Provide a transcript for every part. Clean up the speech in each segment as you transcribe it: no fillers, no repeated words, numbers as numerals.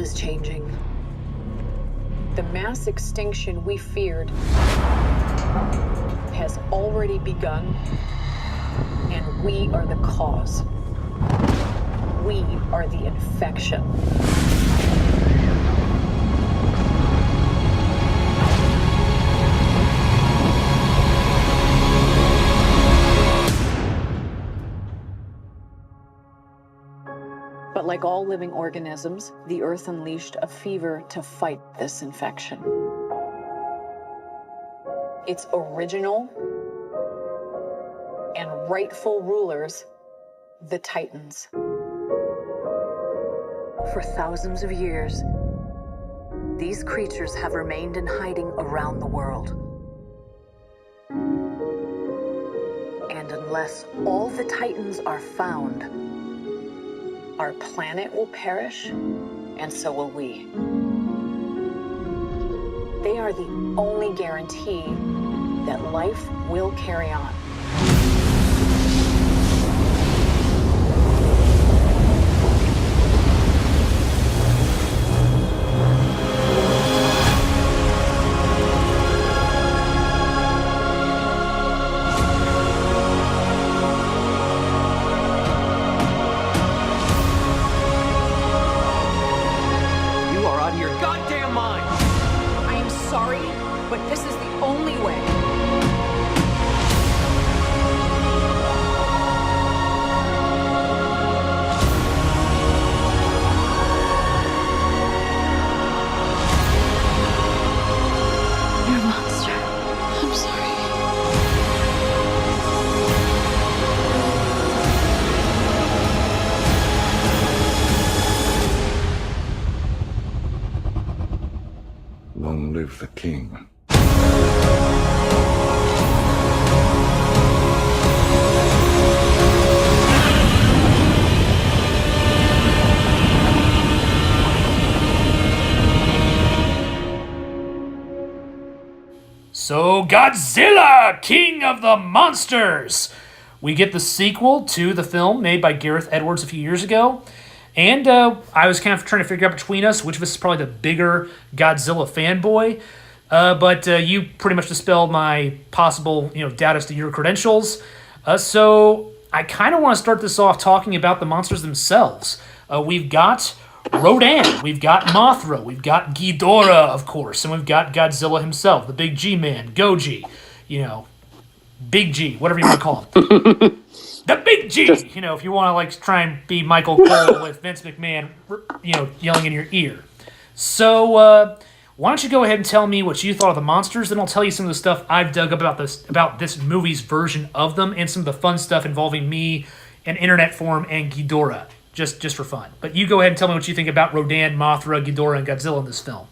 is changing. The mass extinction we feared has already begun, and we are the cause. We are the infection. But like all living organisms, the Earth unleashed a fever to fight this infection. Its original and rightful rulers, the Titans. For thousands of years, these creatures have remained in hiding around the world. And unless all the Titans are found, our planet will perish, and so will we. They are the only guarantee that life will carry on. But this is the only way. You're a monster. I'm sorry. Long live the king. So, Godzilla, King of the Monsters! We get the sequel to the film made by Gareth Edwards a few years ago. And I was kind of trying to figure out between us which of us is probably the bigger Godzilla fanboy. But you pretty much dispelled my possible doubt as to your credentials. So I kind of want to start this off talking about the monsters themselves. We've got Rodan, we've got Mothra, we've got Ghidorah, of course, and we've got Godzilla himself, the Big G-Man, Goji, Big G, whatever you want to call him. The Big G, if you want to try and be Michael Cole with Vince McMahon, yelling in your ear. So why don't you go ahead and tell me what you thought of the monsters, then I'll tell you some of the stuff I've dug about this movie's version of them, and some of the fun stuff involving me, an internet forum, and Ghidorah. Just for fun. But you go ahead and tell me what you think about Rodan, Mothra, Ghidorah, and Godzilla in this film.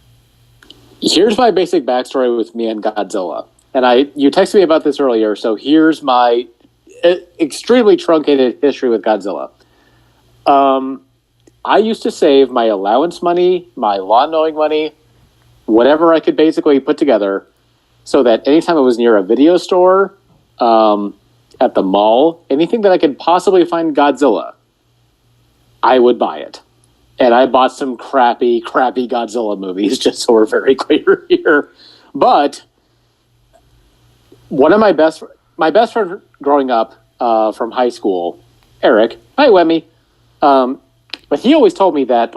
Here's my basic backstory with me and Godzilla. And you texted me about this earlier, so here's my extremely truncated history with Godzilla. I used to save my allowance money, my lawn mowing money, whatever I could basically put together, so that anytime I was near a video store, at the mall, anything that I could possibly find Godzilla, I would buy it. And I bought some crappy Godzilla movies, just so we're very clear here. But one of my best friend growing up from high school, Eric, hi Wemmy, but he always told me that,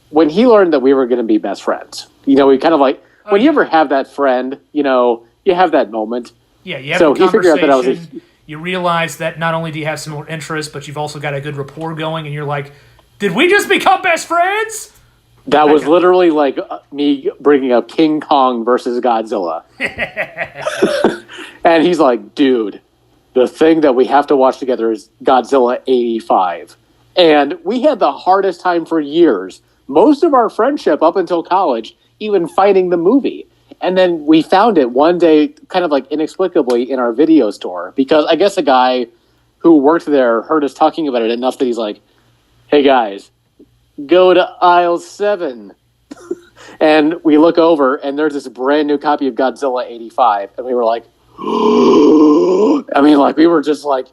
when he learned that we were going to be best friends, we kind of when you ever have that friend, you have that moment. Yeah, you have so a conversation. He figured out that I was you realize that not only do you have similar interests, but you've also got a good rapport going, and you're like, did we just become best friends? That was literally me bringing up King Kong versus Godzilla. And he's like, dude, the thing that we have to watch together is Godzilla 85. And we had the hardest time for years, most of our friendship up until college, even fighting the movie. And then we found it one day, kind of inexplicably, in our video store, because I guess a guy who worked there heard us talking about it enough that he's like, hey guys, go to aisle 7. And we look over, and there's this brand new copy of Godzilla 85. And we were like, we were just like,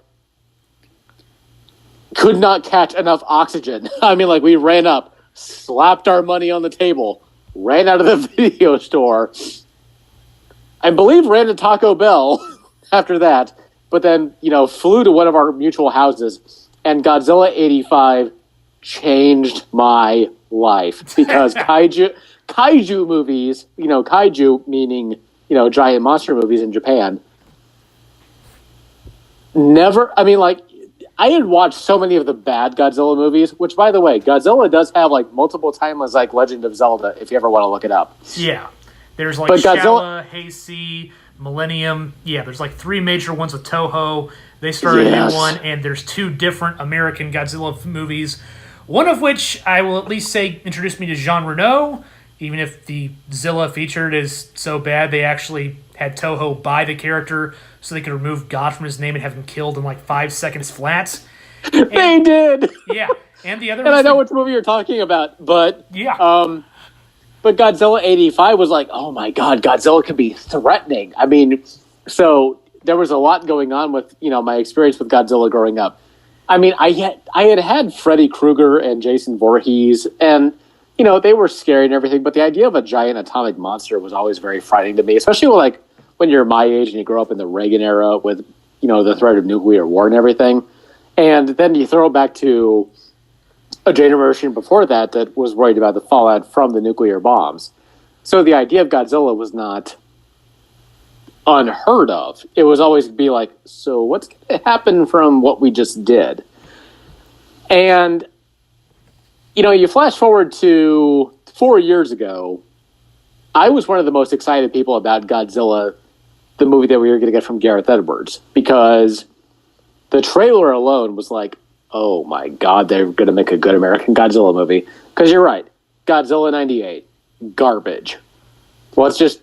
could not catch enough oxygen. I mean, like, we ran up, slapped our money on the table, ran out of the video store, I believe ran to Taco Bell after that, but then, flew to one of our mutual houses, and Godzilla 85 changed my life, because kaiju movies, kaiju meaning, giant monster movies in Japan, I had watched so many of the bad Godzilla movies, which, by the way, Godzilla does have, multiple timelines like Legend of Zelda, if you ever want to look it up. Yeah. There's, Shala, Heisei, Millennium. Yeah, there's, 3 major ones with Toho. They started a new one, and there's 2 different American Godzilla movies, one of which I will at least say introduced me to Jean Reno. Even if the Zilla featured is so bad, they actually had Toho buy the character so they could remove God from his name and have him killed in 5 seconds flat. They did! Yeah. And the other and I know which movie you're talking about, but... Yeah. But Godzilla 85 was oh my God, Godzilla can be threatening. I mean, so there was a lot going on with, my experience with Godzilla growing up. I mean, I had Freddy Krueger and Jason Voorhees, and... they were scary and everything, but the idea of a giant atomic monster was always very frightening to me, especially when you're my age and you grow up in the Reagan era with, the threat of nuclear war and everything. And then you throw back to a generation before that was worried about the fallout from the nuclear bombs. So the idea of Godzilla was not unheard of. It was always be so what's going to happen from what we just did? And... you flash forward to 4 years ago, I was one of the most excited people about Godzilla, the movie that we were going to get from Gareth Edwards, because the trailer alone was oh my God, they're going to make a good American Godzilla movie. Because you're right, Godzilla 98, garbage. Let's just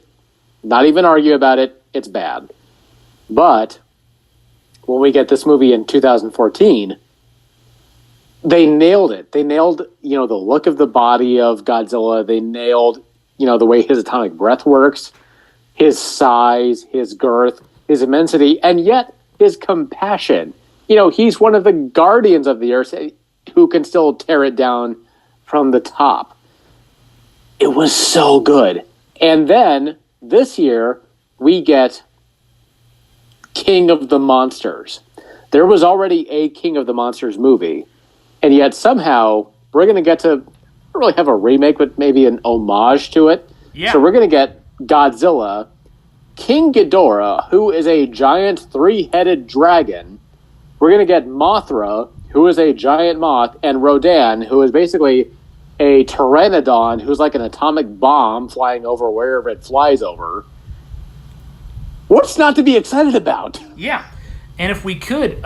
not even argue about it, it's bad. But when we get this movie in 2014... they nailed it. They nailed, the look of the body of Godzilla. They nailed, the way his atomic breath works, his size, his girth, his immensity, and yet his compassion. He's one of the guardians of the Earth who can still tear it down from the top. It was so good. And then this year we get King of the Monsters. There was already a King of the Monsters movie. And yet somehow we're going to get to not really have a remake, but maybe an homage to it. Yeah. So we're going to get Godzilla, King Ghidorah, who is a giant 3-headed dragon. We're going to get Mothra, who is a giant moth, and Rodan, who is basically a pteranodon who's like an atomic bomb flying over wherever it flies over. What's not to be excited about? Yeah. And if we could...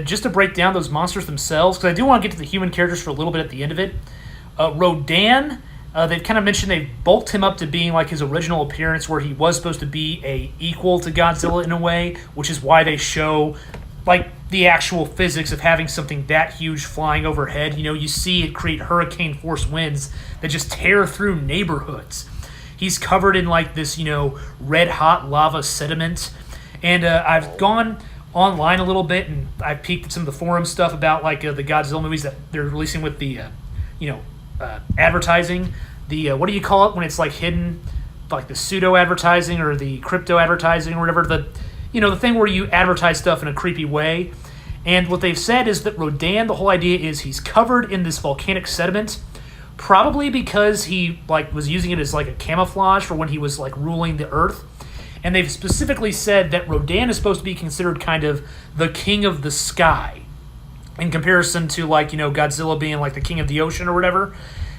just to break down those monsters themselves, because I do want to get to the human characters for a little bit at the end of it. Rodan, they've kind of mentioned they've bulked him up to being his original appearance, where he was supposed to be a equal to Godzilla in a way, which is why they show the actual physics of having something that huge flying overhead. You see it create hurricane force winds that just tear through neighborhoods. He's covered in this, red hot lava sediment, and I've gone online a little bit, and I peeked at some of the forum stuff about the Godzilla movies that they're releasing with the advertising. The what do you call it when it's hidden, the pseudo advertising or the crypto advertising or whatever, the thing where you advertise stuff in a creepy way. And what they've said is that Rodan, the whole idea is he's covered in this volcanic sediment, probably because he was using it as a camouflage for when he was ruling the earth. And they've specifically said that Rodan is supposed to be considered kind of the king of the sky in comparison to Godzilla being the king of the ocean or whatever.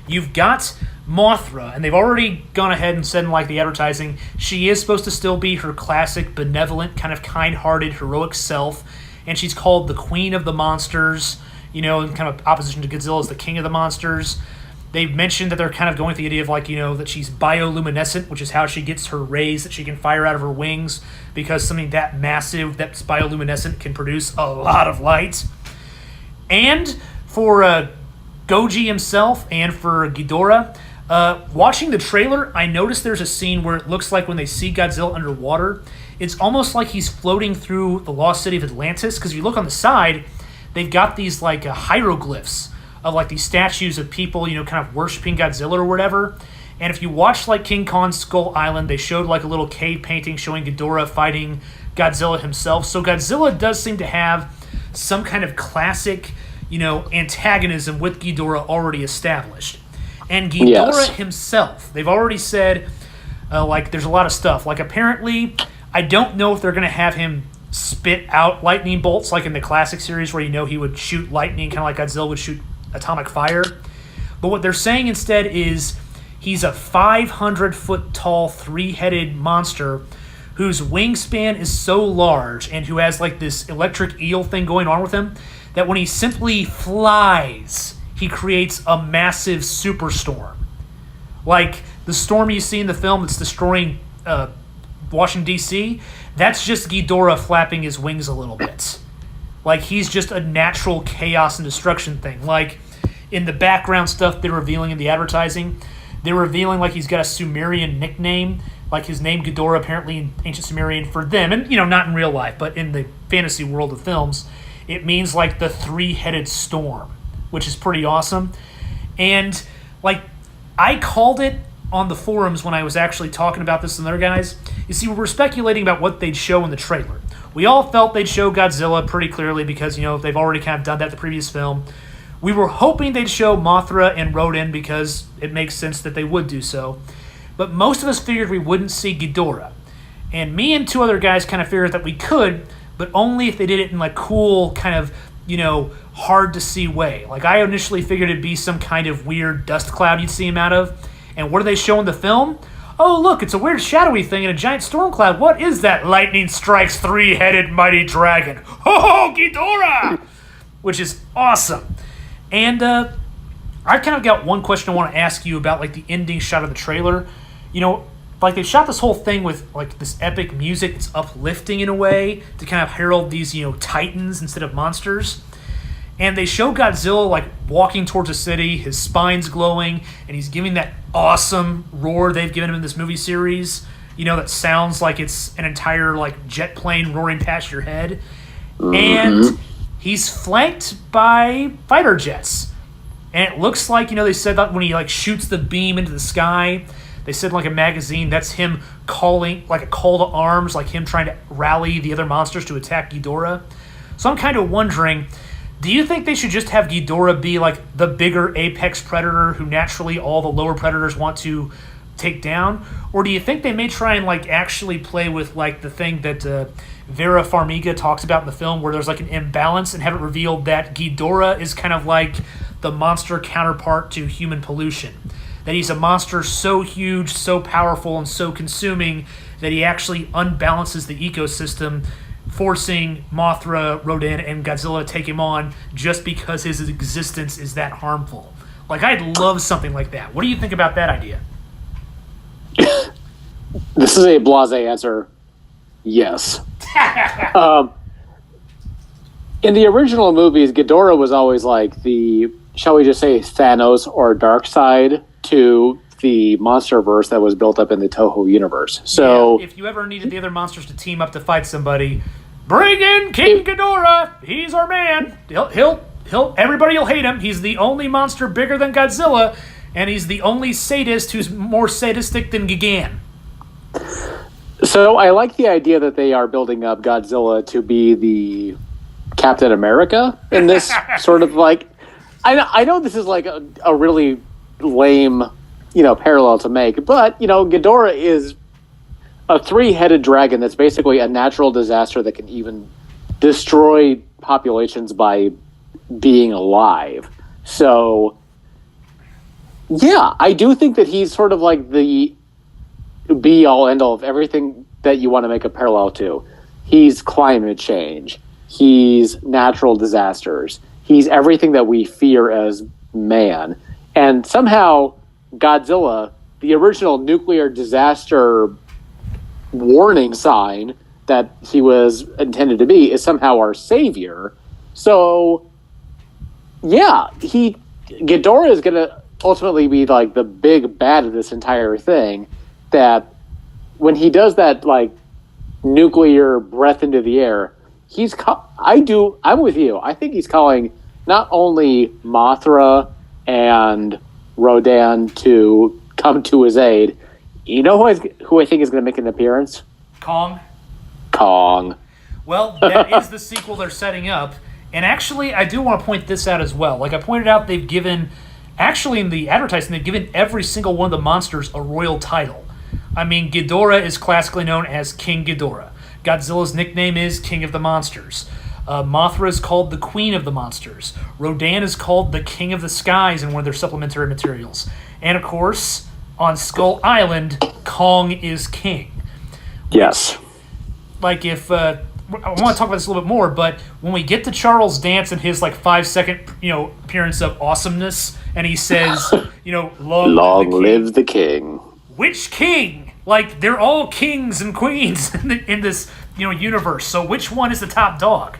You've got Mothra, and they've already gone ahead and said in the advertising, she is supposed to still be her classic benevolent, kind of kind-hearted, heroic self, and she's called the Queen of the Monsters, in kind of opposition to Godzilla as the King of the Monsters. They've mentioned that they're kind of going with the idea of that she's bioluminescent, which is how she gets her rays that she can fire out of her wings, because something that massive that's bioluminescent can produce a lot of light. And for Goji himself and for Ghidorah, watching the trailer, I noticed there's a scene where it looks like when they see Godzilla underwater, it's almost like he's floating through the lost city of Atlantis, because if you look on the side, they've got these like hieroglyphs of like these statues of people, kind of worshiping Godzilla or whatever. And if you watch like King Kong Skull Island, they showed like a little cave painting showing Ghidorah fighting Godzilla himself. So Godzilla does seem to have some kind of classic, antagonism with Ghidorah already established. And Ghidorah himself, they've already said, there's a lot of stuff. Like, apparently, I don't know if they're going to have him spit out lightning bolts like in the classic series where he would shoot lightning, kind of like Godzilla would shoot atomic fire. But what they're saying instead is he's a 500-foot tall, three-headed monster whose wingspan is so large and who has like this electric eel thing going on with him that when he simply flies, he creates a massive superstorm. Like the storm you see in the film that's destroying Washington, D.C., that's just Ghidorah flapping his wings a little bit. Like, he's just a natural chaos and destruction thing. Like, in the background stuff they're revealing in the advertising, they're revealing, like, he's got a Sumerian nickname. Like, his name Ghidorah, apparently in ancient Sumerian for them. And, not in real life, but in the fantasy world of films, it means, like, the three-headed storm, which is pretty awesome. And, like, I called it on the forums when I was actually talking about this with other guys. You see, we were speculating about what they'd show in the trailer. We all felt they'd show Godzilla pretty clearly because, they've already kind of done that in the previous film. We were hoping they'd show Mothra and Rodan because it makes sense that they would do so. But most of us figured we wouldn't see Ghidorah. And me and two other guys kind of figured that we could, but only if they did it in like cool kind of, hard to see way. Like I initially figured it'd be some kind of weird dust cloud you'd see him out of. And what do they show in the film? Oh, look, it's a weird shadowy thing in a giant storm cloud. What is that? Lightning strikes three-headed mighty dragon. Oh, Ghidorah! Which is awesome. And I kind of got one question I want to ask you about, like, the ending shot of the trailer. Like, they shot this whole thing with, like, this epic music that's uplifting in a way to kind of herald these, titans instead of monsters. And they show Godzilla, like, walking towards a city, his spine's glowing, and he's giving that awesome roar they've given him in this movie series, that sounds like it's an entire, like, jet plane roaring past your head. Mm-hmm. And he's flanked by fighter jets. And it looks like, they said that when he, like, shoots the beam into the sky, they said, like, a magazine, that's him calling, like, a call to arms, like him trying to rally the other monsters to attack Ghidorah. So I'm kind of wondering, do you think they should just have Ghidorah be, like, the bigger apex predator who naturally all the lower predators want to take down? Or do you think they may try and, like, actually play with, like, the thing that Vera Farmiga talks about in the film where there's, like, an imbalance and have it revealed that Ghidorah is kind of like the monster counterpart to human pollution? That he's a monster so huge, so powerful, and so consuming that he actually unbalances the ecosystem, forcing Mothra, Rodan, and Godzilla to take him on just because his existence is that harmful. Like, I'd love something like that. What do you think about that idea? This is a blasé answer. Yes. In the original movies, Ghidorah was always like the, shall we just say, Thanos or Darkseid to the monsterverse that was built up in the Toho universe. So, yeah, if you ever needed the other monsters to team up to fight somebody, bring in King Ghidorah. He's our man. He'll everybody will hate him. He's the only monster bigger than Godzilla, and he's the only sadist who's more sadistic than Gigan. So I like the idea that they are building up Godzilla to be the Captain America in this sort of like. I know this is like a really lame, parallel to make, but Ghidorah is a three-headed dragon that's basically a natural disaster that can even destroy populations by being alive. So, yeah, I do think that he's sort of like the be-all, end-all of everything that you want to make a parallel to. He's climate change. He's natural disasters. He's everything that we fear as man. And somehow Godzilla, the original nuclear disaster warning sign that he was intended to be, is somehow our savior. So, yeah, Ghidorah is going to ultimately be like the big bad of this entire thing, that when he does that like nuclear breath into the air, I'm with you. I think he's calling not only Mothra and Rodan to come to his aid. You know who I think is going to make an appearance? Kong. Well, that is the sequel they're setting up. And actually, I do want to point this out as well. Like I pointed out, they've given, actually in the advertising, they've given every single one of the monsters a royal title. I mean, Ghidorah is classically known as King Ghidorah. Godzilla's nickname is King of the Monsters. Mothra is called the Queen of the Monsters. Rodan is called the King of the Skies in one of their supplementary materials. And of course, on Skull Island, Kong is king. yes. Like if I want to talk about this a little bit more, but when we get to Charles Dance and his like 5-second appearance of awesomeness, and he says long live the king. Which king? Like they're all kings and queens in this universe. So which one is the top dog?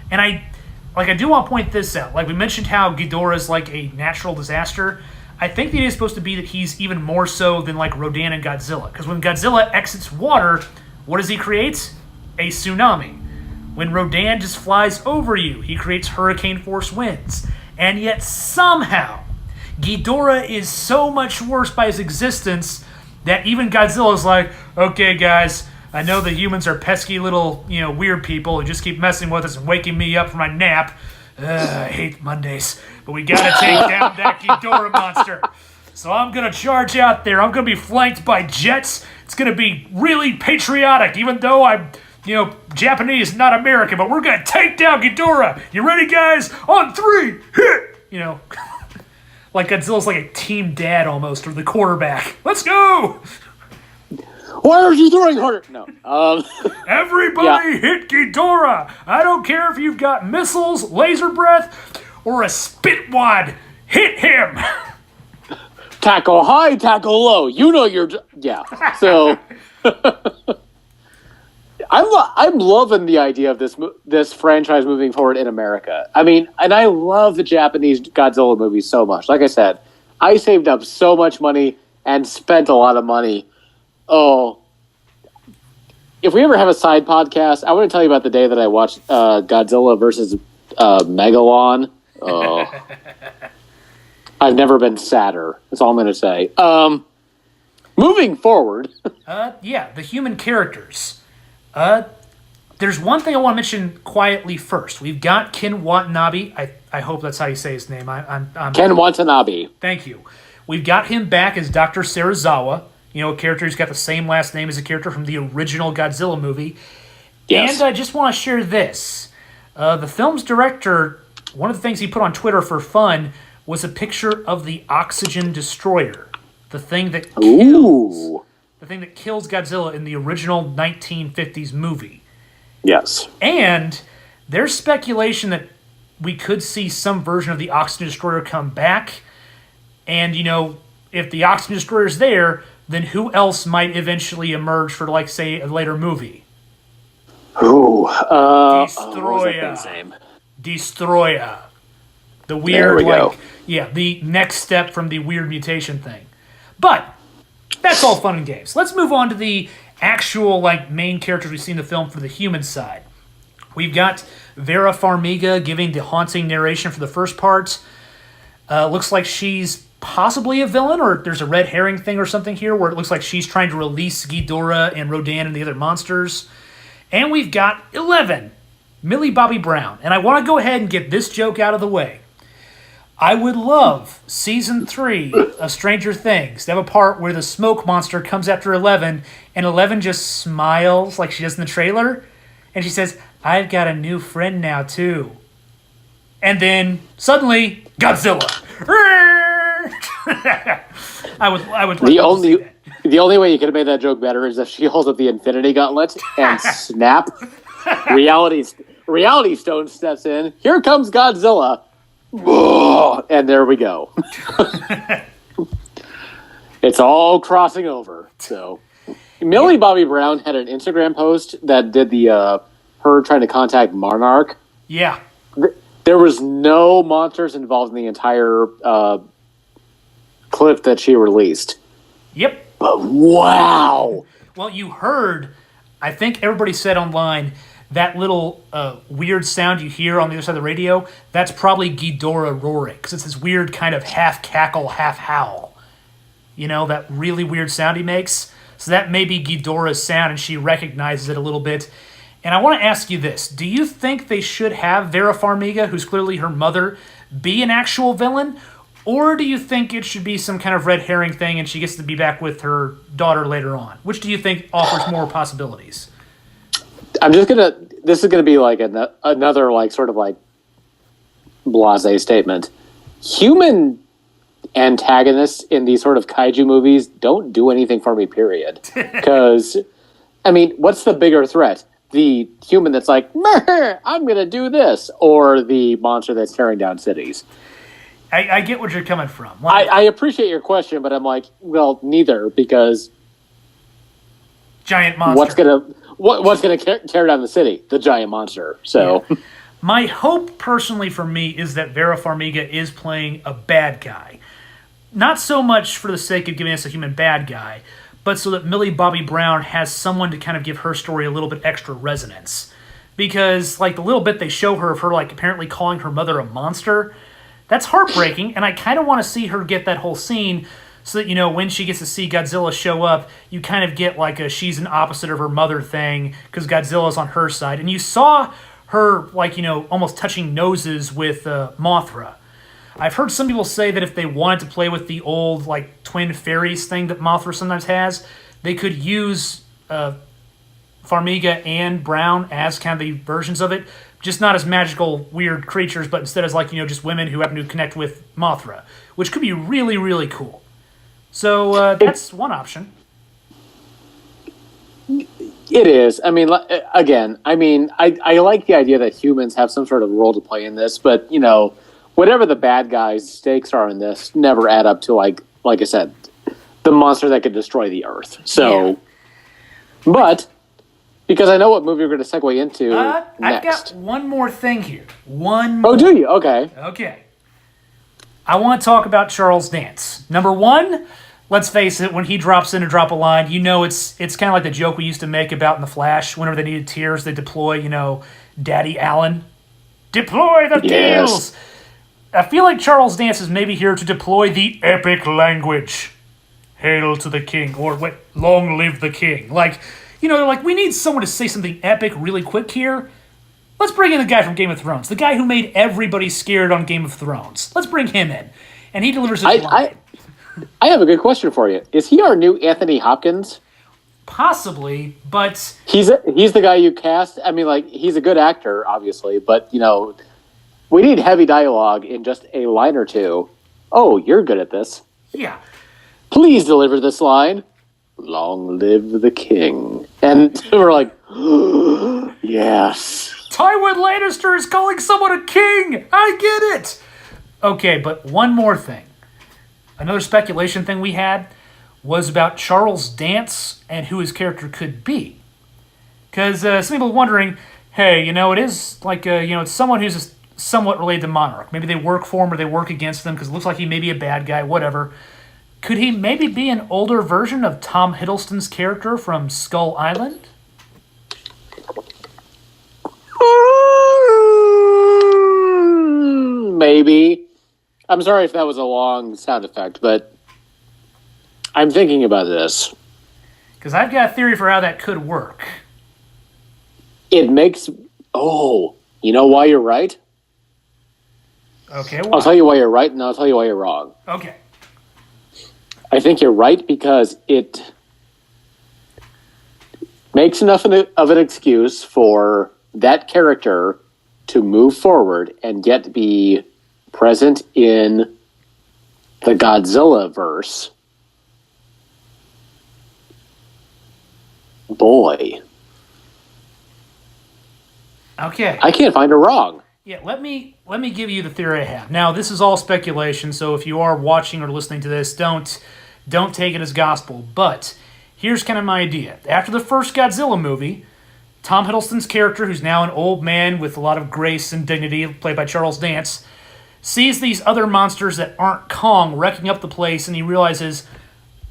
And I do want to point this out. Like we mentioned how Ghidorah is like a natural disaster. I think the idea is supposed to be that he's even more so than like Rodan and Godzilla. Because when Godzilla exits water, what does he create? A tsunami. When Rodan just flies over you, he creates hurricane force winds. And yet somehow, Ghidorah is so much worse by his existence that even Godzilla is like, okay guys, I know the humans are pesky little, weird people who just keep messing with us and waking me up from my nap. I hate Mondays, but we gotta take down that Ghidorah monster. So I'm gonna charge out there. I'm gonna be flanked by jets. It's gonna be really patriotic, even though I'm, Japanese, not American. But we're gonna take down Ghidorah. You ready, guys? On 3, hit. Like Godzilla's like a team dad almost, or the quarterback. Let's go. Why are you throwing harder? No. Everybody hit Ghidorah. I don't care if you've got missiles, laser breath, or a spit wad. Hit him. Tackle high, tackle low. Yeah. So I'm loving the idea of this franchise moving forward in America. I mean, and I love the Japanese Godzilla movies so much. Like I said, I saved up so much money and spent a lot of money. Oh, if we ever have a side podcast, I want to tell you about the day that I watched Godzilla versus Megalon. Oh, I've never been sadder. That's all I'm going to say. Moving forward. The human characters. There's one thing I want to mention quietly first. We've got Ken Watanabe. I hope that's how you say his name. I'm Ken Watanabe. Thank you. We've got him back as Dr. Serizawa. A character who's got the same last name as a character from the original Godzilla movie. Yes. And I just want to share this. The film's director, one of the things he put on Twitter for fun was a picture of the Oxygen Destroyer. The thing that kills Godzilla in the original 1950s movie. Yes. And there's speculation that we could see some version of the Oxygen Destroyer come back. And, if the Oxygen Destroyer's there, then who else might eventually emerge for, like, say, a later movie? Destroyer. The weird, the next step from the weird mutation thing. But that's all fun and games. Let's move on to the actual, main characters we see in the film for the human side. We've got Vera Farmiga giving the haunting narration for the first part. Looks like she's possibly a villain, or there's a red herring thing or something here where it looks like she's trying to release Ghidorah and Rodan and the other monsters. And we've got 11, Millie Bobby Brown. And I want to go ahead and get this joke out of the way. I would love Season 3 of Stranger Things to have a part where the smoke monster comes after 11, and 11 just smiles like she does in the trailer, and she says, I've got a new friend now, too. And then, suddenly, Godzilla. I would the only way you could have made that joke better is if she holds up the Infinity Gauntlet and snap. Reality Stone steps in. Here comes Godzilla. And there we go. It's all crossing over. So, Millie Bobby Brown had an Instagram post that did the her trying to contact Monarch. Yeah. There was no monsters involved in the entire clip that she released. Yep. But wow. Well, you heard, I think everybody said online that little weird sound you hear on the other side of the radio, that's probably Ghidorah roaring, because it's this weird kind of half cackle, half howl. You know, that really weird sound he makes? So that may be Ghidorah's sound, and she recognizes it a little bit. And I want to ask you this. Do you think they should have Vera Farmiga, who's clearly her mother, be an actual villain? Or do you think it should be some kind of red herring thing and she gets to be back with her daughter later on? Which do you think offers more possibilities? This is gonna be like another like sort of like blasé statement. Human antagonists in these sort of kaiju movies don't do anything for me, period. Because, I mean, what's the bigger threat? The human that's like, I'm gonna do this, or the monster that's tearing down cities? I get what you're coming from. I appreciate your question, but I'm like, well, neither, because giant monster. What's gonna tear down the city? The giant monster. So, yeah. My hope, personally, for me, is that Vera Farmiga is playing a bad guy. Not so much for the sake of giving us a human bad guy, but so that Millie Bobby Brown has someone to kind of give her story a little bit extra resonance. Because, like, the little bit they show her of her, like, apparently calling her mother a monster, that's heartbreaking, and I kind of want to see her get that whole scene so that, you know, when she gets to see Godzilla show up, you kind of get, like, a she's an opposite of her mother thing, because Godzilla's on her side. And you saw her, like, you know, almost touching noses with Mothra. I've heard some people say that if they wanted to play with the old, like, twin fairies thing that Mothra sometimes has, they could use Farmiga and Brown as kind of the versions of it, just not as magical, weird creatures, but instead as, like, you know, just women who happen to connect with Mothra, which could be really, really cool. So that's one option. It is. I mean, again, I like the idea that humans have some sort of role to play in this, but, you know, whatever the bad guys' stakes are in this never add up to, like I said, the monster that could destroy the Earth. So, yeah. But, because I know what movie we're going to segue into next. I've got one more thing here. Oh, do you? Okay. Okay. I want to talk about Charles Dance. Number one, let's face it, when he drops in to drop a line, you know it's kind of like the joke we used to make about in The Flash. Whenever they needed tears, they deploy, you know, Daddy Allen. Deploy the tears! I feel like Charles Dance is maybe here to deploy the epic language. Hail to the king, or wait, long live the king. Like, you know, like, we need someone to say something epic really quick here. Let's bring in the guy from Game of Thrones, the guy who made everybody scared on Game of Thrones. Let's bring him in, and he delivers his line. I have a good question for you. Is he our new Anthony Hopkins? Possibly, but he's the guy you cast. I mean, like, he's a good actor, obviously, but, you know, we need heavy dialogue in just a line or two. Oh, you're good at this. Yeah. Please deliver this line. Long live the king. And we're like, yes. Tywin Lannister is calling someone a king. I get it. Okay, but one more thing. Another speculation thing we had was about Charles Dance and who his character could be. Because some people are wondering, hey, you know, it is like, you know, it's someone who's somewhat related to Monarch. Maybe they work for him or they work against them because it looks like he may be a bad guy, whatever. Could he maybe be an older version of Tom Hiddleston's character from Skull Island? Maybe. I'm sorry if that was a long sound effect, but I'm thinking about this. Because I've got a theory for how that could work. It makes... Oh, you know why you're right? Okay, I'll tell you why you're right, and I'll tell you why you're wrong. Okay. I think you're right because it makes enough of an excuse for that character to move forward and yet be present in the Godzilla verse. Boy. Okay. I can't find her wrong. Yeah, let me give you the theory I have. Now, this is all speculation, so if you are watching or listening to this, don't take it as gospel. But here's kind of my idea. After the first Godzilla movie, Tom Hiddleston's character, who's now an old man with a lot of grace and dignity, played by Charles Dance, sees these other monsters that aren't Kong wrecking up the place, and he realizes,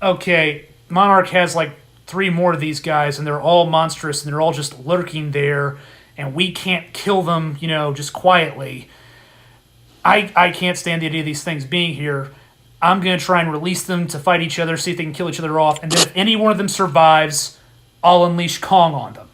okay, Monarch has like 3 more of these guys, and they're all monstrous, and they're all just lurking there, and we can't kill them, just quietly. I can't stand the idea of these things being here. I'm going to try and release them to fight each other, see if they can kill each other off, and then if any one of them survives, I'll unleash Kong on them.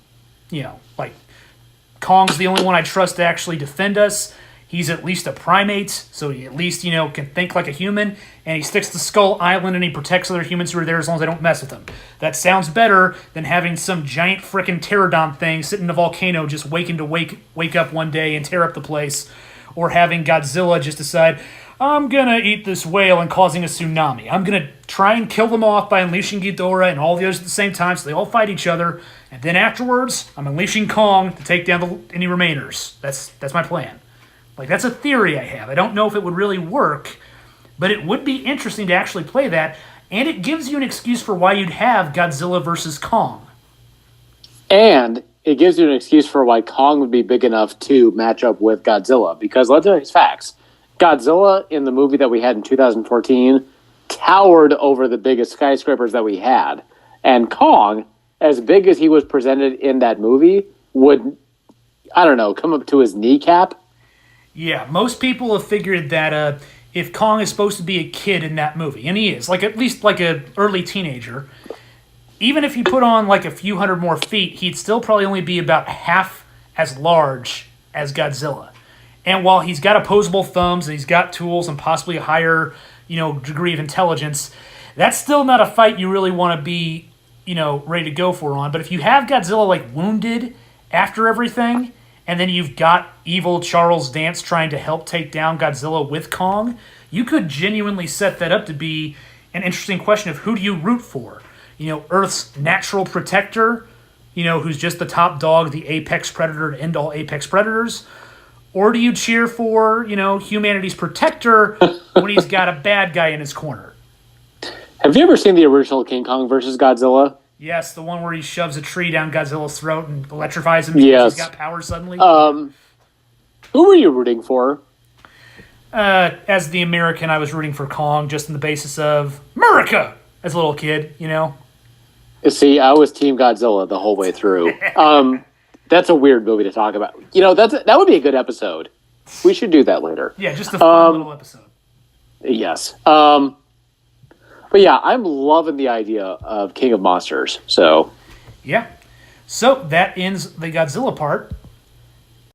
Kong's the only one I trust to actually defend us. He's at least a primate, so he at least, can think like a human, and he sticks to Skull Island and he protects other humans who are there as long as I don't mess with them. That sounds better than having some giant frickin' pterodon thing sitting in a volcano just waiting to wake up one day and tear up the place, or having Godzilla just decide, I'm gonna eat this whale and causing a tsunami. I'm gonna try and kill them off by unleashing Ghidorah and all the others at the same time so they all fight each other, and then afterwards, I'm unleashing Kong to take down any remainers. That's my plan. That's a theory I have. I don't know if it would really work, but it would be interesting to actually play that, and it gives you an excuse for why you'd have Godzilla versus Kong. And it gives you an excuse for why Kong would be big enough to match up with Godzilla, because let's face facts. Godzilla, in the movie that we had in 2014, towered over the biggest skyscrapers that we had. And Kong, as big as he was presented in that movie, would, come up to his kneecap. Yeah, most people have figured that if Kong is supposed to be a kid in that movie, and he is, at least an early teenager, even if you put on a few hundred more feet, he'd still probably only be about half as large as Godzilla. And while he's got opposable thumbs and he's got tools and possibly a higher, degree of intelligence, that's still not a fight you really want to be, ready to go for on. But if you have Godzilla wounded after everything, and then you've got evil Charles Dance trying to help take down Godzilla with Kong, you could genuinely set that up to be an interesting question of who do you root for? Earth's natural protector, who's just the top dog, the apex predator to end all apex predators? Or do you cheer for, humanity's protector when he's got a bad guy in his corner? Have you ever seen the original King Kong versus Godzilla? Yes, the one where he shoves a tree down Godzilla's throat and electrifies him because he's got power suddenly. Who were you rooting for? As the American, I was rooting for Kong just on the basis of America as a little kid, See, I was Team Godzilla the whole way through. That's a weird movie to talk about. That would be a good episode. We should do that later. Yeah, just a fun little episode. Yes. But yeah, I'm loving the idea of King of Monsters. So yeah. So that ends the Godzilla part.